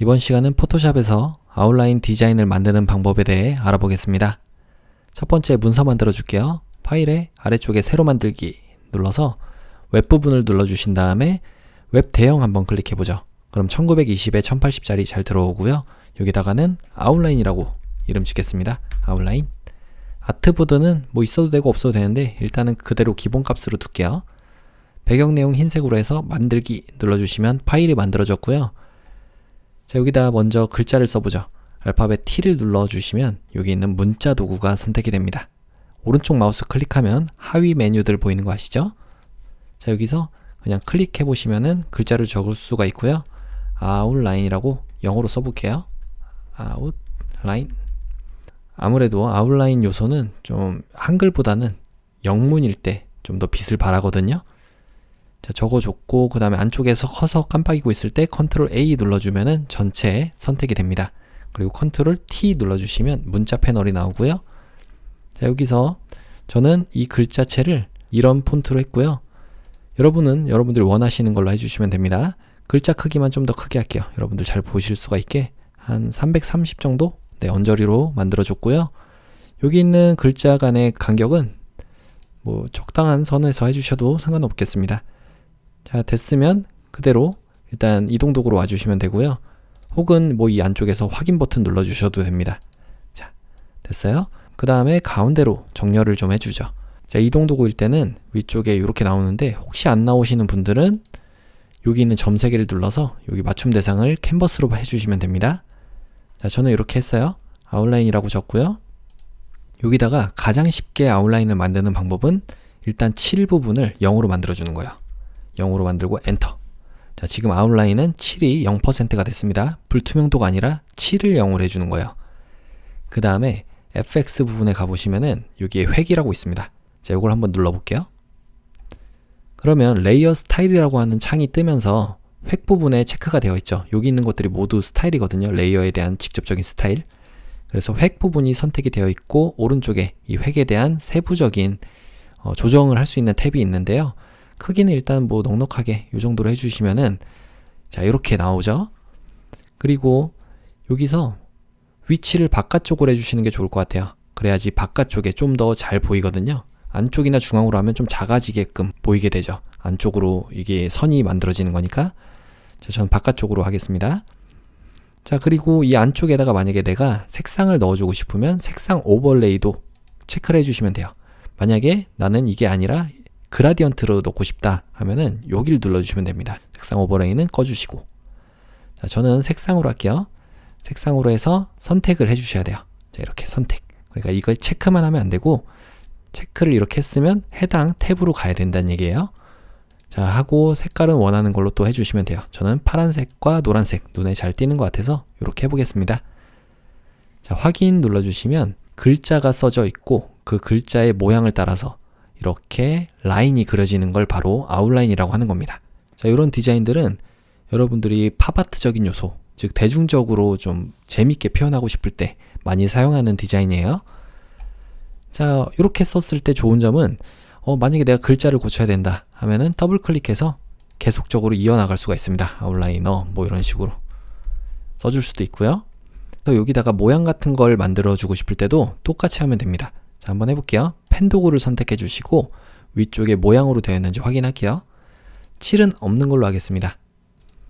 이번 시간은 포토샵에서 아웃라인 디자인을 만드는 방법에 대해 알아보겠습니다. 첫 번째 문서 만들어 줄게요. 파일의 아래쪽에 새로 만들기 눌러서 웹 부분을 눌러주신 다음에 웹 대형 한번 클릭해보죠. 그럼 1920에 1080짜리 잘 들어오고요. 여기다가는 아웃라인이라고 이름 짓겠습니다. 아웃라인. 아트보드는 뭐 있어도 되고 없어도 되는데 일단은 그대로 기본 값으로 둘게요. 배경 내용 흰색으로 해서 만들기 눌러주시면 파일이 만들어졌고요. 자, 여기다 먼저 글자를 써보죠. 알파벳 T를 눌러주시면 여기 있는 문자 도구가 선택이 됩니다. 오른쪽 마우스 클릭하면 하위 메뉴들 보이는 거 아시죠? 자, 여기서 그냥 클릭해 보시면은 글자를 적을 수가 있고요. 아웃라인이라고 영어로 써볼게요. 아웃라인. 아무래도 아웃라인 요소는 좀 한글보다는 영문일 때 좀 더 빛을 발하거든요. 자, 적어줬고 그 다음에 안쪽에서 커서 깜빡이고 있을 때 컨트롤 A 눌러주면은 전체 선택이 됩니다. 그리고 컨트롤 T 눌러주시면 문자 패널이 나오고요. 자, 여기서 저는 이 글자체를 이런 폰트로 했고요. 여러분은 여러분들이 원하시는 걸로 해주시면 됩니다. 글자 크기만 좀 더 크게 할게요. 여러분들 잘 보실 수가 있게 한 330 정도 언저리로 만들어줬고요. 여기 있는 글자 간의 간격은 뭐 적당한 선에서 해주셔도 상관없겠습니다. 자, 됐으면 그대로 일단 이동 도구로 와주시면 되고요. 혹은 뭐 이 안쪽에서 확인 버튼 눌러주셔도 됩니다. 자, 됐어요? 그 다음에 가운데로 정렬을 좀 해주죠. 자, 이동 도구일 때는 위쪽에 이렇게 나오는데 혹시 안 나오시는 분들은 여기 있는 점 3개를 눌러서 여기 맞춤 대상을 캔버스로 해주시면 됩니다. 자, 저는 이렇게 했어요. 아웃라인이라고 적고요. 여기다가 가장 쉽게 아웃라인을 만드는 방법은 일단 칠 부분을 0으로 만들어주는 거예요. 0으로 만들고 엔터. 자, 지금 아웃라인은 7이 0%가 됐습니다. 불투명도가 아니라 7을 0으로 해주는 거예요. 그 다음에 FX 부분에 가보시면은 여기에 획이라고 있습니다. 자, 이걸 한번 눌러볼게요. 그러면 레이어 스타일이라고 하는 창이 뜨면서 획 부분에 체크가 되어 있죠. 여기 있는 것들이 모두 스타일이거든요. 레이어에 대한 직접적인 스타일. 그래서 획 부분이 선택이 되어 있고 오른쪽에 이 획에 대한 세부적인 조정을 할 수 있는 탭이 있는데요. 크기는 일단 뭐 넉넉하게 이 정도로 해주시면은 자, 이렇게 나오죠. 그리고 여기서 위치를 바깥쪽으로 해주시는 게 좋을 것 같아요. 그래야지 바깥쪽에 좀 더 잘 보이거든요. 안쪽이나 중앙으로 하면 좀 작아지게끔 보이게 되죠. 안쪽으로 이게 선이 만들어지는 거니까. 자, 저는 바깥쪽으로 하겠습니다. 자, 그리고 이 안쪽에다가 만약에 내가 색상을 넣어주고 싶으면 색상 오버레이도 체크를 해주시면 돼요. 만약에 나는 이게 아니라 그라디언트로 넣고 싶다 하면은 여기를 눌러주시면 됩니다. 색상 오버레이는 꺼주시고. 자, 저는 색상으로 할게요. 색상으로 해서 선택을 해주셔야 돼요. 자, 이렇게 선택. 그러니까 이걸 체크만 하면 안 되고 체크를 이렇게 했으면 해당 탭으로 가야 된다는 얘기예요. 자, 하고 색깔은 원하는 걸로 또 해주시면 돼요. 저는 파란색과 노란색 눈에 잘 띄는 것 같아서 이렇게 해보겠습니다. 자, 확인 눌러주시면 글자가 써져 있고 그 글자의 모양을 따라서 이렇게 라인이 그려지는 걸 바로 아웃라인이라고 하는 겁니다. 자, 이런 디자인들은 여러분들이 팝아트적인 요소, 즉 대중적으로 좀 재밌게 표현하고 싶을 때 많이 사용하는 디자인이에요. 자, 이렇게 썼을 때 좋은 점은 만약에 내가 글자를 고쳐야 된다 하면은 더블 클릭해서 계속적으로 이어나갈 수가 있습니다. 아웃라이너 뭐 이런 식으로 써줄 수도 있고요. 또 여기다가 모양 같은 걸 만들어 주고 싶을 때도 똑같이 하면 됩니다. 자, 한번 해볼게요. 펜 도구를 선택해 주시고 위쪽에 모양으로 되어 있는지 확인할게요. 7은 없는 걸로 하겠습니다.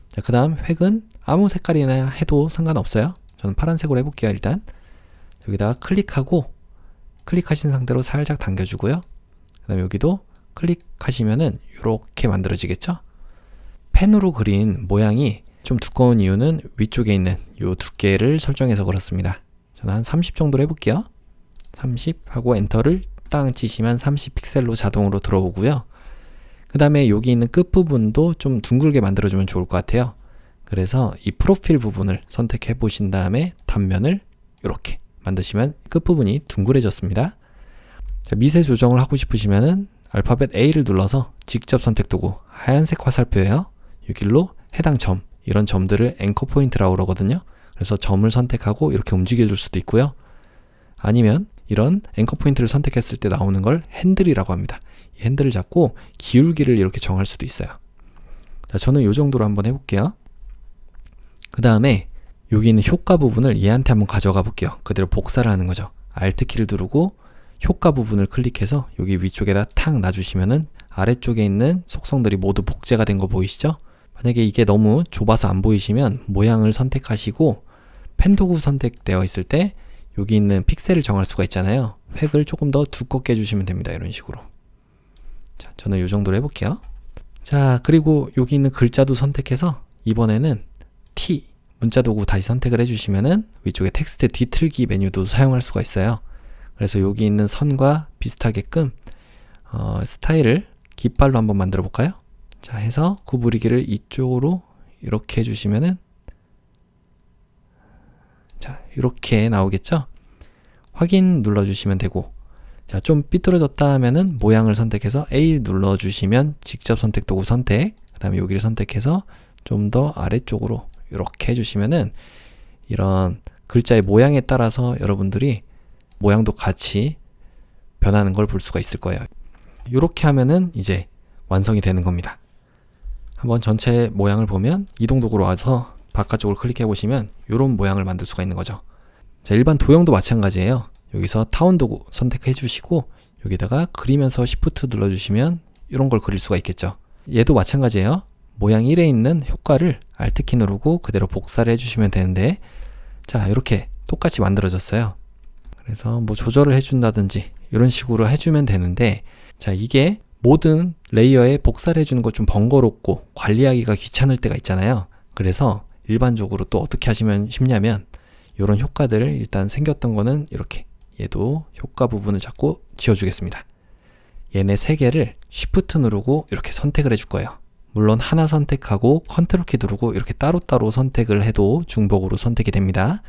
자, 그 다음 획은 아무 색깔이나 해도 상관없어요. 저는 파란색으로 해볼게요. 일단 여기다가 클릭하고 클릭하신 상태로 살짝 당겨주고요. 그 다음에 여기도 클릭하시면은 이렇게 만들어지겠죠? 펜으로 그린 모양이 좀 두꺼운 이유는 위쪽에 있는 이 두께를 설정해서 그렇습니다. 저는 한 30 정도로 해볼게요. 30 하고 엔터를 땅 치시면 30 픽셀로 자동으로 들어오고요. 그 다음에 여기 있는 끝부분도 좀 둥글게 만들어주면 좋을 것 같아요. 그래서 이 프로필 부분을 선택해 보신 다음에 단면을 이렇게 만드시면 끝부분이 둥그레졌습니다. 자, 미세 조정을 하고 싶으시면은 알파벳 A를 눌러서 직접 선택 도구 하얀색 화살표예요. 여기로 해당 점, 이런 점들을 앵커 포인트라고 그러거든요. 그래서 점을 선택하고 이렇게 움직여 줄 수도 있고요. 아니면 이런 앵커 포인트를 선택했을 때 나오는 걸 핸들이라고 합니다. 이 핸들을 잡고 기울기를 이렇게 정할 수도 있어요. 자, 저는 이 정도로 한번 해볼게요. 그 다음에 여기 있는 효과 부분을 얘한테 한번 가져가 볼게요. 그대로 복사를 하는 거죠. Alt키를 누르고 효과 부분을 클릭해서 여기 위쪽에다 탁 놔주시면은 아래쪽에 있는 속성들이 모두 복제가 된 거 보이시죠? 만약에 이게 너무 좁아서 안 보이시면 모양을 선택하시고 펜 도구 선택되어 있을 때 여기 있는 픽셀을 정할 수가 있잖아요. 획을 조금 더 두껍게 해주시면 됩니다. 이런 식으로. 자, 저는 이 정도로 해볼게요. 자, 그리고 여기 있는 글자도 선택해서 이번에는 T 문자 도구 다시 선택을 해주시면은 위쪽에 텍스트 뒤틀기 메뉴도 사용할 수가 있어요. 그래서 여기 있는 선과 비슷하게끔 스타일을 깃발로 한번 만들어 볼까요? 자, 해서 구부리기를 이쪽으로 이렇게 해주시면은 자, 이렇게 나오겠죠? 확인 눌러주시면 되고, 자, 좀 삐뚤어졌다 하면은 모양을 선택해서 A 눌러주시면 직접 선택 도구 선택, 그 다음에 여기를 선택해서 좀 더 아래쪽으로 이렇게 해주시면은 이런 글자의 모양에 따라서 여러분들이 모양도 같이 변하는 걸 볼 수가 있을 거예요. 이렇게 하면은 이제 완성이 되는 겁니다. 한번 전체 모양을 보면 이동 도구로 와서 바깥쪽을 클릭해 보시면 이런 모양을 만들 수가 있는 거죠. 자, 일반 도형도 마찬가지예요. 여기서 타원 도구 선택해 주시고 여기다가 그리면서 Shift 눌러주시면 이런 걸 그릴 수가 있겠죠. 얘도 마찬가지예요. 모양 1에 있는 효과를 Alt키 누르고 그대로 복사를 해주시면 되는데, 자, 이렇게 똑같이 만들어졌어요. 그래서 뭐 조절을 해준다든지 이런 식으로 해주면 되는데, 자, 이게 모든 레이어에 복사를 해주는 거 좀 번거롭고 관리하기가 귀찮을 때가 있잖아요. 그래서 일반적으로 또 어떻게 하시면 쉽냐면 이런 효과들을 일단 생겼던 거는 이렇게 얘도 효과 부분을 잡고 지워주겠습니다. 얘네 3개를 Shift 누르고 이렇게 선택을 해줄 거예요. 물론 하나 선택하고 컨트롤 키 누르고 이렇게 따로따로 선택을 해도 중복으로 선택이 됩니다.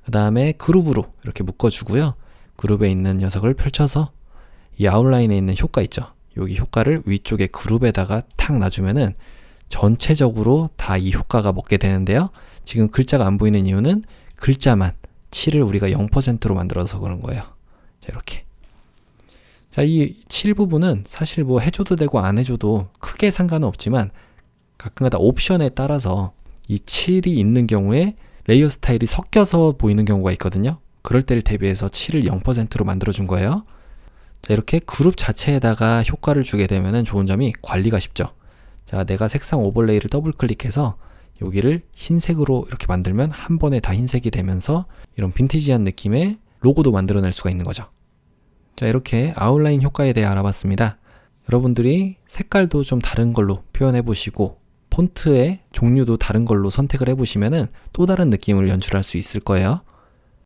그 다음에 그룹으로 이렇게 묶어주고요. 그룹에 있는 녀석을 펼쳐서 이 아웃라인에 있는 효과 있죠. 여기 효과를 위쪽에 그룹에다가 탁 놔주면은 전체적으로 다 이 효과가 먹게 되는데요. 지금 글자가 안 보이는 이유는 글자만 7을 우리가 0%로 만들어서 그런 거예요. 자, 이렇게. 자, 이 7 부분은 사실 뭐 해줘도 되고 안 해줘도 크게 상관은 없지만 가끔가다 옵션에 따라서 이 7이 있는 경우에 레이어 스타일이 섞여서 보이는 경우가 있거든요. 그럴 때를 대비해서 7을 0%로 만들어준 거예요. 자, 이렇게 그룹 자체에다가 효과를 주게 되면 좋은 점이 관리가 쉽죠. 자, 내가 색상 오버레이를 더블 클릭해서 여기를 흰색으로 이렇게 만들면 한 번에 다 흰색이 되면서 이런 빈티지한 느낌의 로고도 만들어낼 수가 있는 거죠. 자, 이렇게 아웃라인 효과에 대해 알아봤습니다. 여러분들이 색깔도 좀 다른 걸로 표현해 보시고 폰트의 종류도 다른 걸로 선택을 해 보시면은 또 다른 느낌을 연출할 수 있을 거예요.